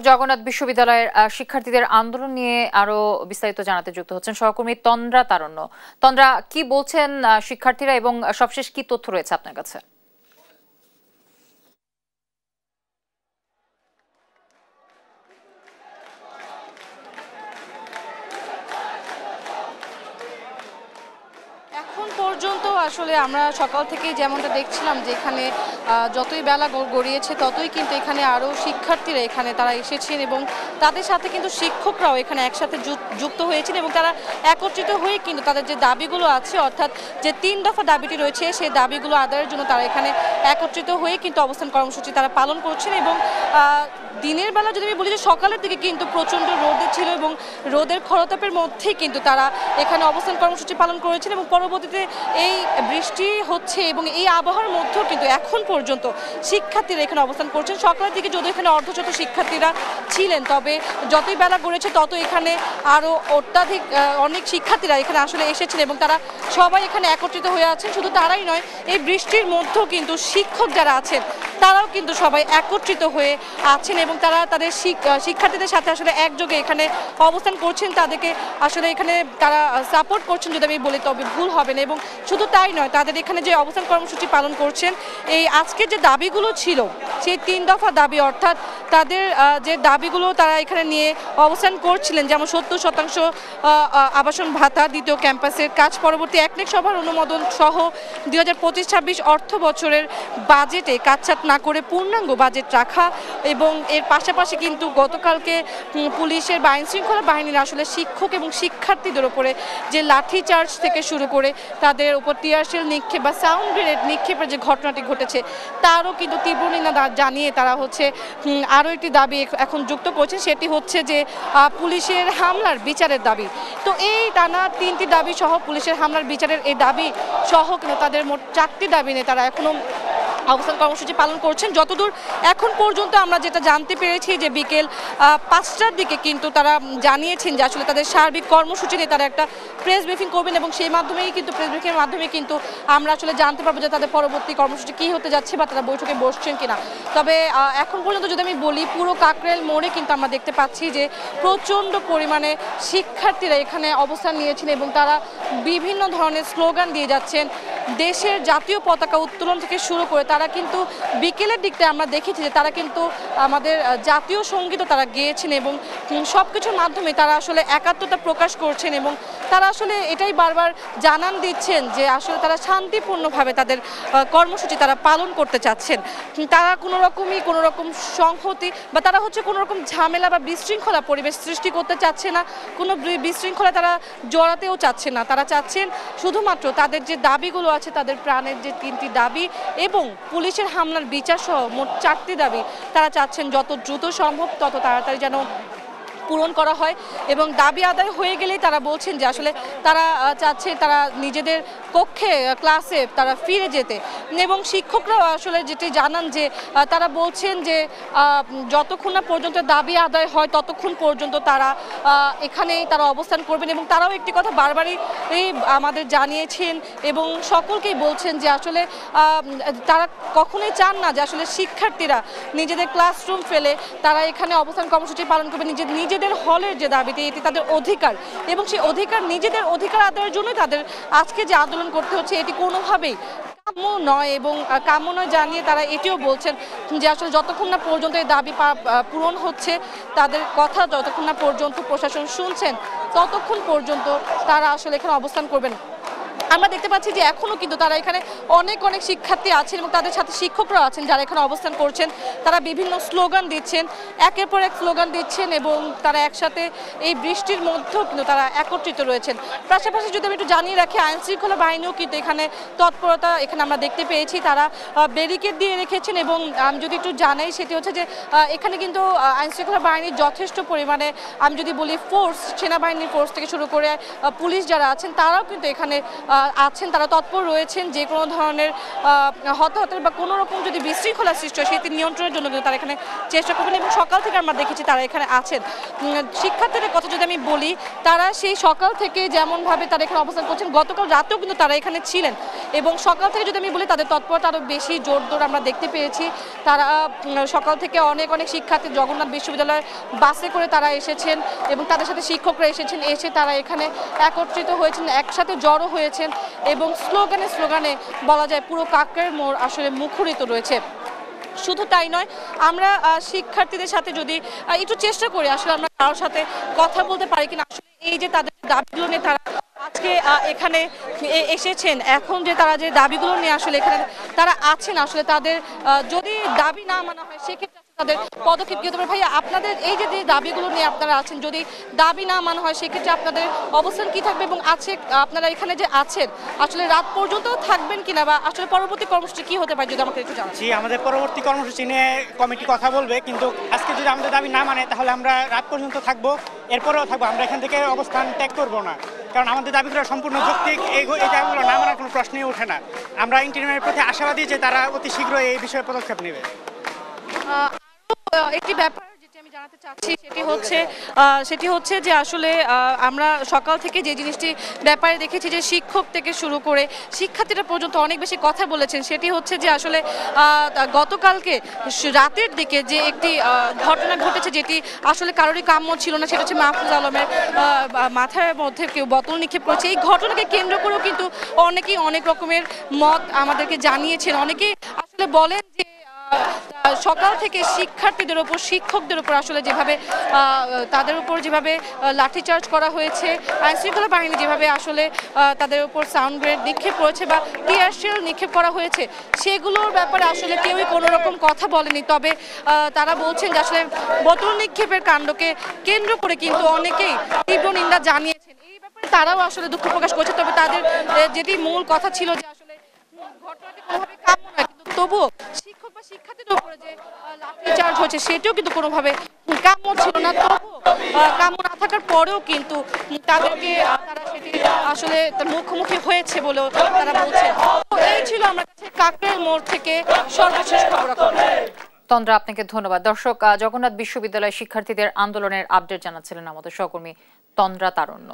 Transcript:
জগন্নাথ বিশ্ববিদ্যালয়ের শিক্ষার্থীদের আন্দোলন নিয়ে আরো বিস্তারিত জানাতে যুক্ত হচ্ছেন সহকর্মী তন্দ্রা তারণ্য। তন্দ্রা, কি বলছেন শিক্ষার্থীরা এবং সবশেষ কি তথ্য রয়েছে আপনার কাছে? এখন পর্যন্ত আসলে আমরা সকাল থেকে যেমনটা দেখছিলাম যে এখানে যতই বেলা গড়িয়েছে ততই কিন্তু এখানে আরও শিক্ষার্থীরা এখানে তারা এসেছেন এবং তাদের সাথে কিন্তু শিক্ষকরাও এখানে একসাথে যুক্ত হয়েছেন এবং তারা একত্রিত হয়ে কিন্তু তাদের যে দাবিগুলো আছে, অর্থাৎ যে ৩ দফা দাবিটি রয়েছে সেই দাবিগুলো আদায়ের জন্য তারা এখানে একত্রিত হয়ে কিন্তু অবস্থান কর্মসূচি তারা পালন করছেন। এবং দিনের বেলা যদি আমি বলি যে সকালের দিকে কিন্তু প্রচণ্ড রোদে ছিল এবং রোদের খরতাপের মধ্যেই কিন্তু তারা এখানে অবস্থান কর্মসূচি পালন করেছেন এবং পরবর্তীতে এই বৃষ্টি হচ্ছে এবং এই আবহাওয়ার মধ্যেও কিন্তু এখন পর্যন্ত শিক্ষার্থীরা এখানে অবস্থান করছেন। সকালের দিকে যদিও এখানে অর্ধশত শিক্ষার্থীরা ছিলেন, তবে যতই বেলা গড়েছে তত এখানে আরও অত্যাধিক অনেক শিক্ষার্থীরা এখানে আসলে এসেছেন এবং তারা সবাই এখানে একত্রিত হয়ে আছেন। শুধু তারাই নয়, এই বৃষ্টির মধ্যেও কিন্তু শিক্ষক যারা আছেন তারাও কিন্তু সবাই একত্রিত হয়ে আছেন এবং তারা তাদের শিক্ষার্থীদের সাথে আসলে একযোগে এখানে অবস্থান করছেন, তাদেরকে আসলে এখানে তারা সাপোর্ট করছেন যদি আমি বলি তবে ভুল হবে না। এবং শুধু তাই নয়, তাদের এখানে যে অবস্থান কর্মসূচি পালন করছেন, এই আজকের যে দাবিগুলো ছিল সেই ৩ দফা দাবি, অর্থাৎ তাদের যে দাবিগুলো তারা এখানে নিয়ে অবস্থান করছিলেন, যেমন ৭০% আবাসন ভাতা, দ্বিতীয় ক্যাম্পাসের কাজ, পরবর্তী একনেক সভার অনুমোদন সহ ২০২৫-২৬ অর্থ বছরের বাজেটে কাটছাঁট না করে পূর্ণাঙ্গ বাজেট রাখা এবং এর পাশাপাশি কিন্তু গতকালকে পুলিশের বা আইনশৃঙ্খলা বাহিনীর আসলে শিক্ষক এবং শিক্ষার্থীদের উপরে যে লাঠিচার্জ থেকে শুরু করে তাদের উপর টিয়ারশেল নিক্ষেপ বা সাউন্ড গ্রেনেড নিক্ষেপের যে ঘটনাটি ঘটেছে তারও কিন্তু তীব্র নিন্দা জানিয়ে তারা হচ্ছে আরও একটি দাবি এখন যুক্ত করছে, সেটি হচ্ছে যে পুলিশের হামলার বিচারের দাবি। তো এই টানা ৩টি দাবি সহ পুলিশের হামলার বিচারের এই দাবি সহ কিন্তু তাদের মোট ৪টি দাবি নিয়ে তারা এখনও অবস্থান কর্মসূচি পালন করছেন। যতদূর এখন পর্যন্ত আমরা যেটা জানতে পেরেছি যে বিকেল ৫টার দিকে কিন্তু তারা জানিয়েছেন যে আসলে তাদের সার্বিক কর্মসূচি নিয়ে তারা একটা প্রেস ব্রিফিং করবেন এবং সেই মাধ্যমেই কিন্তু প্রেস ব্রিফিংয়ের মাধ্যমে কিন্তু আমরা আসলে জানতে পারবো যে তাদের পরবর্তী কর্মসূচি কী হতে যাচ্ছে বা তারা বৈঠকে বসছেন কিনা। তবে এখন পর্যন্ত যদি আমি বলি, পুরো কাকরাইল মোড়ে কিন্তু আমরা দেখতে পাচ্ছি যে প্রচণ্ড পরিমাণে শিক্ষার্থীরা এখানে অবস্থান নিয়েছেন এবং তারা বিভিন্ন ধরনের স্লোগান দিয়ে যাচ্ছেন। দেশের জাতীয় পতাকা উত্তোলন থেকে শুরু করে তারা কিন্তু বিকেলের দিকটা আমরা দেখেছি যে তারা কিন্তু আমাদের জাতীয় সঙ্গীতও তারা গেয়েছেন এবং সব কিছুর মাধ্যমে তারা আসলে একাত্মতা প্রকাশ করছেন এবং তারা আসলে এটাই বারবার জানান দিচ্ছেন যে আসলে তারা শান্তিপূর্ণভাবে তাদের কর্মসূচি তারা পালন করতে চাচ্ছেন। তারা কোনো রকম সংহতি বা তারা হচ্ছে কোনো রকম ঝামেলা বা বিশৃঙ্খলা পরিবেশ সৃষ্টি করতে চাচ্ছে না, কোনো বিশৃঙ্খলা তারা জড়াতেও চাচ্ছে না। তারা চাচ্ছেন শুধুমাত্র তাদের যে দাবিগুলো আছে, তাদের প্রাণের যে 3টি দাবি এবং পুলিশের হামলার বিচার সহ মোট 4টি দাবি তারা চাচ্ছেন যত দ্রুত সম্ভব তত তাড়াতাড়ি যেন পূরণ করা হয় এবং দাবি আদায় হয়ে গেলেই তারা বলছেন যে আসলে তারা চাচ্ছে তারা নিজেদের কক্ষে ক্লাসে তারা ফিরে যেতে। এবং শিক্ষকরাও আসলে যেটি জানান যে তারা বলছেন যে যতক্ষণ না পর্যন্ত দাবি আদায় হয় ততক্ষণ পর্যন্ত তারা এখানেই তারা অবস্থান করবেন এবং তারাও একটি কথা বারবারই আমাদের জানিয়েছেন এবং সকলকেই বলছেন যে আসলে তারা কখনোই চান না যে আসলে শিক্ষার্থীরা নিজেদের ক্লাসরুম ফেলে তারা এখানে অবস্থান কর্মসূচি পালন করবে। নিজেদের হলের যে দাবিতে এটি তাদের অধিকার এবং সেই অধিকার নিজেদের অধিকার আদায়ের জন্যই তাদের আজকে যে আন্দোলন করতে হচ্ছে এটি কোনোভাবেই কাম্য নয় এবং কাম্য নয় জানিয়ে তারা এটিও বলছেন যে আসলে যতক্ষণ না পর্যন্ত এই দাবি পূরণ হচ্ছে, তাদের কথা যতক্ষণ না পর্যন্ত প্রশাসন শুনছেন ততক্ষণ পর্যন্ত তারা আসলে এখানে অবস্থান করবেন। আমরা দেখতে পাচ্ছি যে এখনও কিন্তু তারা এখানে অনেক শিক্ষার্থী আছেন এবং তাদের সাথে শিক্ষকরা আছেন যারা এখানে অবস্থান করছেন। তারা বিভিন্ন স্লোগান দিচ্ছেন, একের পর এক স্লোগান দিচ্ছেন এবং তারা একসাথে এই বৃষ্টির মধ্যেও কিন্তু তারা একত্রিত রয়েছেন। পাশাপাশি যদি আমি একটু জানিয়ে রাখি, আইনশৃঙ্খলা বাহিনীও কিন্তু এখানে তৎপরতা এখানে আমরা দেখতে পেয়েছি। তারা ব্যারিকেড দিয়ে রেখেছেন এবং আমি যদি একটু জানাই সেটি হচ্ছে যে এখানে কিন্তু আইনশৃঙ্খলা বাহিনীর যথেষ্ট পরিমাণে আমি যদি বলি ফোর্স, সেনাবাহিনীর ফোর্স থেকে শুরু করে পুলিশ যারা আছেন তারাও কিন্তু এখানে আছেন, তারা তৎপর রয়েছেন যে কোনো ধরনের হতাহতের বা কোনো রকম যদি বিশৃঙ্খলা সৃষ্টি হয় সেটি নিয়ন্ত্রণের জন্য কিন্তু তারা এখানে চেষ্টা করবেন এবং সকাল থেকে আমরা দেখেছি তারা এখানে আছেন। শিক্ষার্থীদের কথা যদি আমি বলি, তারা সেই সকাল থেকে যেমনভাবে তারা এখানে অবস্থান করছেন, গতকাল রাতেও কিন্তু তারা এখানে ছিলেন এবং সকাল থেকে যদি আমি বলি তাদের তৎপরতা আরও বেশি জোরদার আমরা দেখতে পেয়েছি। তারা সকাল থেকে অনেক শিক্ষার্থী জগন্নাথ বিশ্ববিদ্যালয়ের বাসে করে তারা এসেছেন এবং তাদের সাথে শিক্ষকরা এসেছেন, এসে তারা এখানে একত্রিত হয়েছেন, একসাথে জড়ো হয়েছেন এবং স্লোগানে বলা যায় পুরো কাকরাইল মোড় আসলে মুখরিত রয়েছে। শুধু তাই নয়, আমরা শিক্ষার্থীদের সাথে যদি একটু চেষ্টা করি আসলে আমরা কারোর সাথে কথা বলতে পারি কিনা, আসলে এই যে তাদের দাবিগুলো নিয়ে তারা আজকে এখানে এসেছেন, এখন যে তারা যে দাবিগুলো নিয়ে আসলে এখানে তারা আছেন, আসলে তাদের যদি দাবি না মানা হয় সেক্ষেত্রে তাদের পদক্ষেপ কি হতে পারে? ভাইয়া, আপনাদের এই যে দাবিগুলো নিয়ে আপনারা আছেন, যদি দাবি না মানা হয় সেক্ষেত্রে আপনাদের অবস্থান কি থাকবে এবং আছে আপনারা এখানে যে আছেন আসলে রাত পর্যন্ত থাকবেন কিনা বা আসলে পরবর্তী কর্মসূচি কি হতে পারে যদি আমাকে একটু জানান। জি, আমাদের পরবর্তী কর্মসূচি নিয়ে কমিটি কথা বলবে, কিন্তু আজকে যদি আমাদের দাবি না মানে তাহলে আমরা রাত পর্যন্ত থাকবো, এরপরেও থাকবো, আমরা এখান থেকে অবস্থান ত্যাগ করবো না, কারণ আমাদের দাবিগুলো সম্পূর্ণ যৌক্তিক। এই দাবিগুলো না মানার কোনো প্রশ্নই ওঠে না। আমরা ইন্টারনেটের প্রতি আশাবাদী যে তারা অতি শীঘ্রই এই বিষয়ে পদক্ষেপ নেবে। একটি ব্যাপার যেটি আমি জানাতে চাচ্ছি সেটি হচ্ছে যে আসলে আমরা সকাল থেকে যে জিনিসটি ব্যাপারে দেখেছি যে শিক্ষক থেকে শুরু করে শিক্ষার্থীরা পর্যন্ত অনেক বেশি কথা বলেছেন, সেটি হচ্ছে যে আসলে গতকালকে রাতের দিকে যে একটি ঘটনা ঘটেছে যেটি আসলে কারোরই কাম্য ছিল না, সেটা হচ্ছে মাহফুজ আলমের মাথার মধ্যে কেউ বোতল নিক্ষেপ করেছে। এই ঘটনাকে কেন্দ্র করেও কিন্তু অনেকেই অনেক রকমের মত আমাদেরকে জানিয়েছেন। অনেকেই আসলে বলেন যে সকাল থেকে শিক্ষার্থীদের ওপর শিক্ষকদের উপর আসলে যেভাবে তাদের উপর যেভাবে লাঠিচার্জ করা হয়েছে, আইনশৃঙ্খলা বাহিনী যেভাবে আসলে তাদের উপর সাউন্ড গ্রেড নিক্ষেপ করেছে বা টিয়ার শেল নিক্ষেপ করা হয়েছে, সেগুলোর ব্যাপারে আসলে কেউই কোনো রকম কথা বলেনি। তবে তারা বলছেন যে আসলে বোতল নিক্ষেপের কাণ্ডকে কেন্দ্র করে কিন্তু অনেকেই তীব্র নিন্দা জানিয়েছেন। এই ব্যাপারে তারাও আসলে দুঃখ প্রকাশ করছে। তবে তাদের যেটি মূল কথা ছিল যে আসলে ঘটনাটি কোনোভাবে কাম্য নয়, কিন্তু তবুও শিক্ষক বা শিক্ষার্থীদের উপরে যে লাঠিচার্জ হচ্ছে সেটিও কিন্তু কোনোভাবে কাম্য ছিল না। তবুও কাম্য না থাকার পরেও কিন্তু তাদেরকে তারা সেটি আসলে মুখোমুখি হয়েছে বলেও তারা বলছেন। এই ছিল আমার কাছে কাকরাইল মোড় থেকে সর্বশেষ খবরাখবর। তন্দ্রা, আপনাকে ধন্যবাদ। দর্শক, জগন্নাথ বিশ্ববিদ্যালয় শিক্ষার্থীদের আন্দোলনের আপডেট জানাচ্ছিলেন আমাদের সহকর্মী তন্দ্রা তারণ্য।